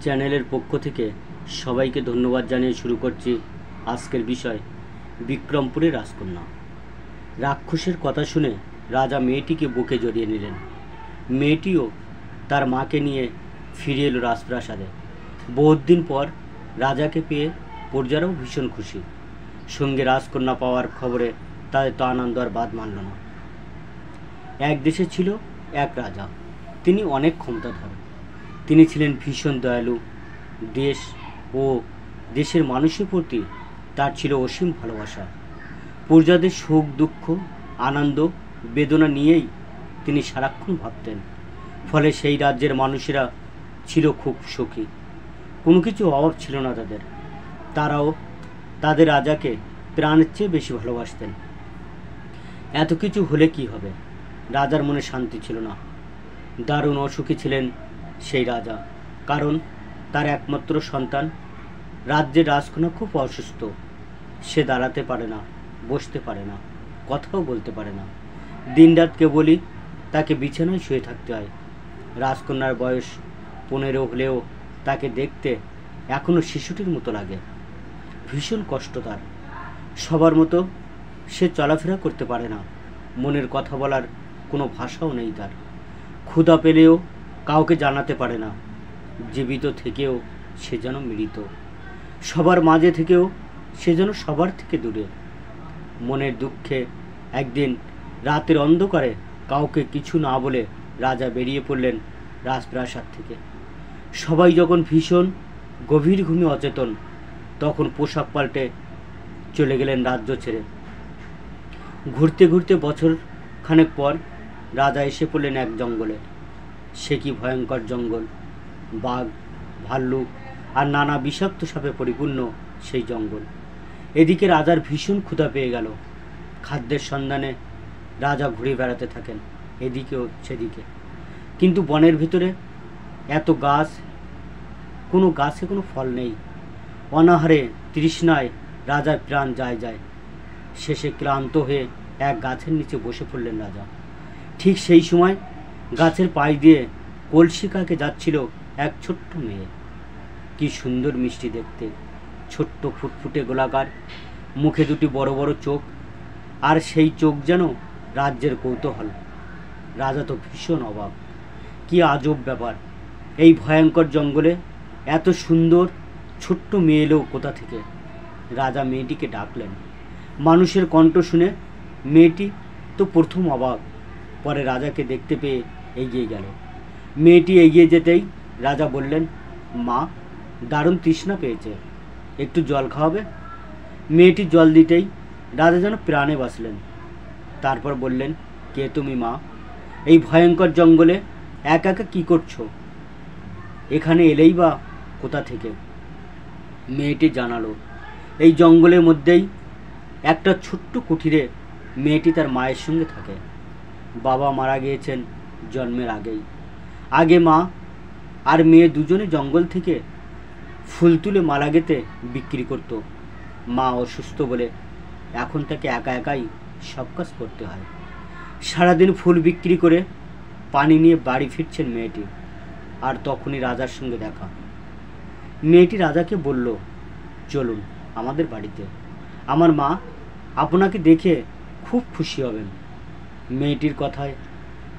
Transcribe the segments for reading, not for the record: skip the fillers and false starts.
চ্যানেলের পক্ষ থেকে সবাইকে ধন্যবাদ জানিয়ে শুরু করছি আজকের বিষয় বিক্রমপুরের রাজকন্যা। রাক্ষসের কথা শুনে রাজা মেয়েটিকে বুকে জড়িয়ে নিলেন। মেয়েটিও তার মাকে নিয়ে ফিরে এলো রাজপ্রাসাদে। বহুত দিন পর রাজাকে পেয়ে প্রজারাও ভীষণ খুশি। সঙ্গে রাজকন্যা পাওয়ার খবরে তাদের তো আনন্দ আর বাদ মানল না। এক দেশে ছিল এক রাজা, তিনি অনেক ক্ষমতাধর। তিনি ছিলেন ভীষণ দয়ালু। দেশ ও দেশের মানুষের প্রতি তার ছিল অসীম ভালোবাসা। প্রজাদের সুখ দুঃখ আনন্দ বেদনা নিয়েই তিনি সারাক্ষণ ভাবতেন। ফলে সেই রাজ্যের মানুষেরা ছিল খুব সুখী, কোনো কিছু অভাব ছিল না তাদের। তারাও তাদের রাজাকে প্রাণের চেয়ে বেশি ভালোবাসতেন। এত কিছু হলে কি হবে, রাজার মনে শান্তি ছিল না। দারুণ অসুখী ছিলেন সেই রাজা, কারণ তার একমাত্র সন্তান রাজ্যের রাজকন্যা খুব অসুস্থ। সে দাঁড়াতে পারে না, বসতে পারে না, কথাও বলতে পারে না। দিনরাত কেবলই তাকে বিছানায় শুয়ে থাকতে হয়। রাজকন্যার বয়স 15 হলেও তাকে দেখতে এখনও শিশুটির মতো লাগে। ভীষণ কষ্ট তার। সবার মতো সে চলাফেরা করতে পারে না, মনের কথা বলার কোনো ভাষাও নেই তার। ক্ষুধা পেলেও কাউকে জানাতে পারে না। জীবিত থেকেও সে যেন মৃত। সবার মাঝে থেকেও সে যেন সবার থেকে দূরে। মনের দুঃখে একদিন রাতের অন্ধকারে কাউকে কিছু না বলে রাজা বেরিয়ে পড়লেন রাজপ্রাসাদ থেকে। সবাই যখন ভীষণ গভীর ঘুমে অচেতন, তখন পোশাক পাল্টে চলে গেলেন রাজ্য ছেড়ে। ঘুরতে ঘুরতে বছর খানেক পর রাজা এসে পড়লেন এক জঙ্গলে। সে কি ভয়ঙ্কর জঙ্গল! বাঘ, ভাল্লুক আর নানা বিষাক্ত সাপে পরিপূর্ণ সেই জঙ্গল। এদিকে রাজার ভীষণ ক্ষুধা পেয়ে গেল। খাদ্যের সন্ধানে রাজা ঘুরে বেড়াতে থাকেন এদিকেও সেদিকে। কিন্তু বনের ভিতরে এত গাছ, কোনো গাছে কোনো ফল নেই। অনাহারে তৃষ্ণায় রাজার প্রাণ যায় যায়। শেষে ক্লান্ত হয়ে এক গাছের নিচে বসে পড়লেন রাজা। ঠিক সেই সময় গাছের পাশ দিয়ে কলসি কাকে যাচ্ছিল এক ছোট্ট মেয়ে। কি সুন্দর মিষ্টি দেখতে, ছোট্ট ফুটফুটে গোলাকার, মুখে দুটি বড় বড় চোখ, আর সেই চোখ যেন রাজ্যের কৌতূহল। রাজা তো ভীষণ অবাক। কি আজব ব্যাপার! এই ভয়ঙ্কর জঙ্গলে এত সুন্দর ছোট্ট মেয়ে এলো কোথা থেকে? রাজা মেয়েটিকে ডাকলেন। মানুষের কণ্ঠ শুনে মেয়েটি তো প্রথম অবাক, পরে রাজাকে দেখতে পেয়ে এগিয়ে গেল। মেয়েটি এগিয়ে যেতেই রাজা বললেন, মা, দারুণ তৃষ্ণা পেয়েছে, একটু জল খাওয়াবে? মেয়েটি জল দিতেই রাজা যেন প্রাণে বাঁচলেন। তারপর বললেন, কে তুমি মা? এই ভয়ঙ্কর জঙ্গলে একা একা কী করছো? এখানে এলেই বা কোথা থেকে? মেয়েটি জানালো, এই জঙ্গলের মধ্যেই একটা ছোট্ট কুঠিরে মেয়েটি তার মায়ের সঙ্গে থাকে। বাবা মারা গিয়েছেন জন্মের আগেই। আগে মা আর মেয়ে দুজনে জঙ্গল থেকে ফুল তুলে মালা গেঁথে বিক্রি করত। মা অসুস্থ বলে এখন তাকে একা একাই সব কাজ করতে হয়। সারাদিন ফুল বিক্রি করে পানি নিয়ে বাড়ি ফিরছেন মেয়েটি। আর তখনই রাজার সঙ্গে দেখা। মেয়েটি রাজাকে বলল, চলুন আমাদের বাড়িতে, আমার মা আপনাকে দেখে খুব খুশি হবেন। মেয়েটির কথায়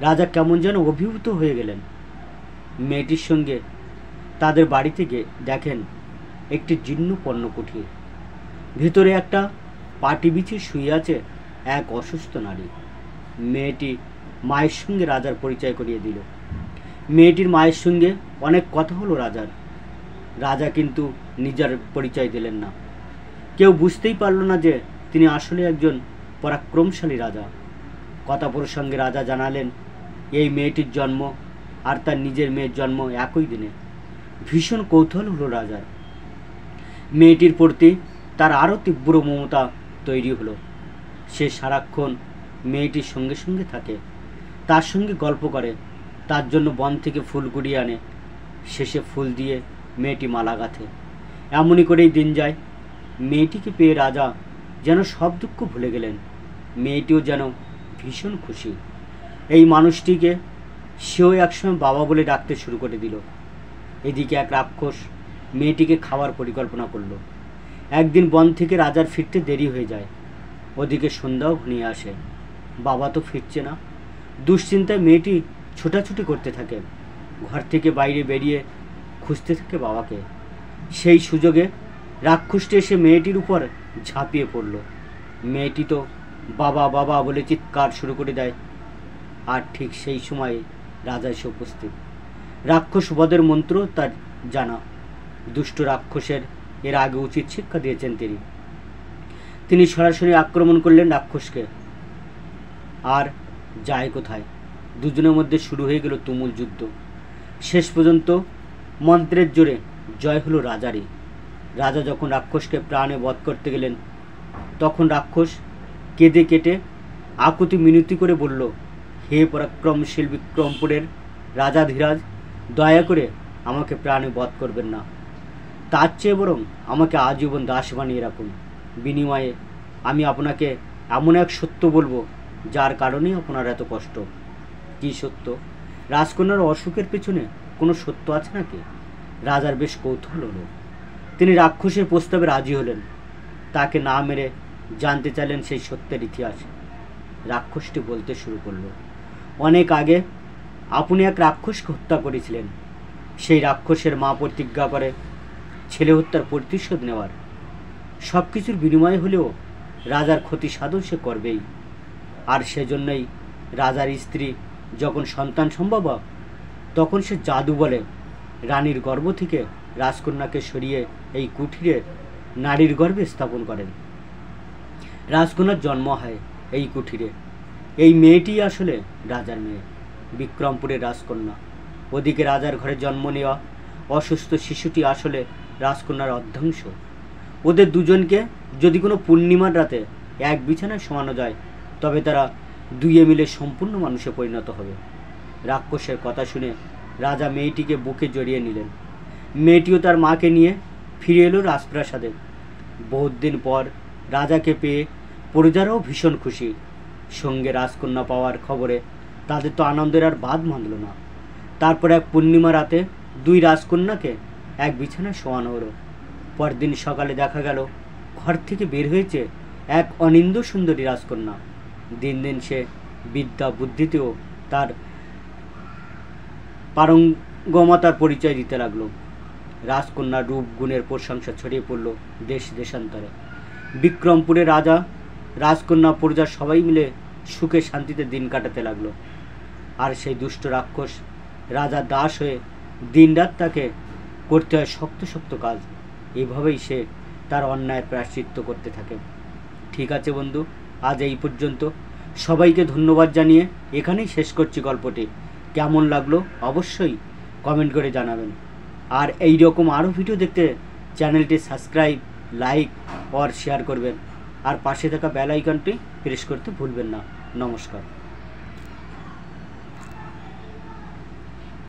রাজা কেমন যেন অভিভূত হয়ে গেলেন। মেয়েটির সঙ্গে তাদের বাড়িতে গিয়ে দেখেন একটি জীর্ণ পর্ণকুঠির ভেতরে একটা পাটি বিছিয়ে শুয়ে আছে এক অসুস্থ নারী। মেয়েটি মায়ের সঙ্গে রাজার পরিচয় করিয়ে দিল। মেয়েটির মায়ের সঙ্গে অনেক কথা হলো রাজার। রাজা কিন্তু নিজের পরিচয় দিলেন না। কেউ বুঝতেই পারল না যে তিনি আসলে একজন পরাক্রমশালী রাজা। কথা প্রসঙ্গে রাজা জানালেন, এই মেয়েটির জন্ম আর তার নিজের মেয়ের জন্ম একই দিনে। ভীষণ কৌতূহল হলো রাজার। মেয়েটির প্রতি তার আরও তীব্র মমতা তৈরি হলো। সে সারাক্ষণ মেয়েটির সঙ্গে সঙ্গে থাকে, তার সঙ্গে গল্প করে, তার জন্য বন থেকে ফুল কুড়িয়ে আনে। শেষে ফুল দিয়ে মেয়েটি মালা গাঁথে। এমনই করেই দিন যায়। মেয়েটিকে পেয়ে রাজা যেন সব দুঃখ ভুলে গেলেন। মেয়েটিও যেন ভীষণ খুশি। এই মানুষটিকে সেও একসময় বাবা বলে ডাকতে শুরু করে দিল। এদিকে এক রাক্ষস মেয়েটিকে খাওয়ার পরিকল্পনা করলো। একদিন বন থেকে রাজার ফিরতে দেরি হয়ে যায়। ওদিকে সন্ধ্যাও ঘনিয়ে আসে। বাবা তো ফিরছে না। দুশ্চিন্তায় মেয়েটি ছোটাছুটি করতে থাকে। ঘর থেকে বাইরে বেরিয়ে খুঁজতে থাকে বাবাকে। সেই সুযোগে রাক্ষসটি এসে মেয়েটির উপর ঝাঁপিয়ে পড়ল। মেয়েটি তো বাবা বাবা বলে চিৎকার শুরু করে দেয়। আর ঠিক সেই সময় রাজা এসে উপস্থিত। রাক্ষস বধের মন্ত্র তার জানা। দুষ্ট রাক্ষসের এর আগে উচিত শিক্ষা দিয়েছেন তিনি সরাসরি আক্রমণ করলেন রাক্ষসকে। আর যায় কোথায়, দুজনের মধ্যে শুরু হয়ে গেল তুমুল যুদ্ধ। শেষ পর্যন্ত মন্ত্রের জোরে জয় হলো রাজারই। রাজা যখন রাক্ষসকে প্রাণে বধ করতে গেলেন, তখন রাক্ষস কেঁদে কেটে আকুতি মিনতি করে বলল, হে পরাক্রমশীল বিক্রমপুরের রাজাধিরাজ, দয়া করে আমাকে প্রাণে বধ করবেন না। তার চেয়ে বরং আমাকে আজীবন দাস বানিয়ে রাখুন। বিনিময়ে আমি আপনাকে এমন এক সত্য বলবো যার কারণেই আপনার এত কষ্ট। কি সত্য? রাজকন্যার অসুখের পেছনে কোনো সত্য আছে নাকি? রাজার বেশ কৌতূহল হলো। তিনি রাক্ষসের প্রস্তাবে রাজি হলেন। তাকে না মেরে জানতে চাইলেন সেই সত্যের ইতিহাস। রাক্ষসটি বলতে শুরু করলো, অনেক আগে আপনি এক রাক্ষসকে হত্যা করেছিলেন। সেই রাক্ষসের মা প্রতিজ্ঞা করে ছেলে হত্যার প্রতিশোধ নেওয়ার। সব কিছুর বিনিময় হলেও রাজার ক্ষতি সাধন সে করবেই। আর সেজন্যই রাজার স্ত্রী যখন সন্তান সম্ভব তখন সে জাদু বলে রানীর গর্ভ থেকে রাজকন্যাকে সরিয়ে এই কুঠিরে নারীর গর্ভে স্থাপন করেন। রাজকন্যার জন্ম হয় এই কুঠিরে। এই মেয়েটি আসলে রাজার মেয়ে, বিক্রমপুরের রাজকন্যা। ওদিকে রাজার ঘরে জন্ম নেওয়া অসুস্থ শিশুটি আসলে রাজকন্যার অর্ধাংশ। ওদের দুজনকে যদি কোনো পূর্ণিমার রাতে এক বিছানায় শোয়ানো যায়, তবে তারা দুইয়ে মিলে সম্পূর্ণ মানুষে পরিণত হবে। রাক্ষসের কথা শুনে রাজা মেয়েটিকে বুকে জড়িয়ে নিলেন। মেয়েটিও তার মাকে নিয়ে ফিরে এলো রাজপ্রাসাদে। বহুত দিন পর রাজাকে পেয়ে প্রজারাও ভীষণ খুশি। সঙ্গে রাজকন্যা পাওয়ার খবরে তাদের তো আনন্দের আর বাদ মানল না। তারপর এক পূর্ণিমা রাতে দুই রাজকন্যাকে এক বিছানায় শোয়ানো হলো। পরদিন সকালে দেখা গেল ঘর থেকে বের হয়েছে এক অনিন্দ্য সুন্দরী রাজকন্যা। দিন দিন সে বিদ্যা বুদ্ধিতেও তার পারঙ্গমতার পরিচয় দিতে লাগলো। রাজকন্যার রূপ গুণের প্রশংসা ছড়িয়ে পড়ল দেশ দেশান্তরে। বিক্রমপুরে রাজা, রাজকন্যা, প্রজা সবাই মিলে সুখে শান্তিতে দিন কাটাতে লাগলো। আর সেই দুষ্ট রাক্ষস রাজার দাস হয়ে দিনরাত তাকে করতে হয় শক্ত শক্ত কাজ। এভাবেই সে তার অন্যায়ের প্রায়শ্চিত্ত করতে থাকে। ঠিক আছে বন্ধু, আজ এই পর্যন্ত। সবাইকে ধন্যবাদ জানিয়ে এখানেই শেষ করছি গল্পটি। কেমন লাগলো অবশ্যই কমেন্ট করে জানাবেন। আর এই রকম আরও ভিডিও দেখতে চ্যানেলটি সাবস্ক্রাইব, লাইক আর শেয়ার করবেন। আর পাশে থাকা বেল আইকনটি প্রেস করতে ভুলবেন না। নমস্কার।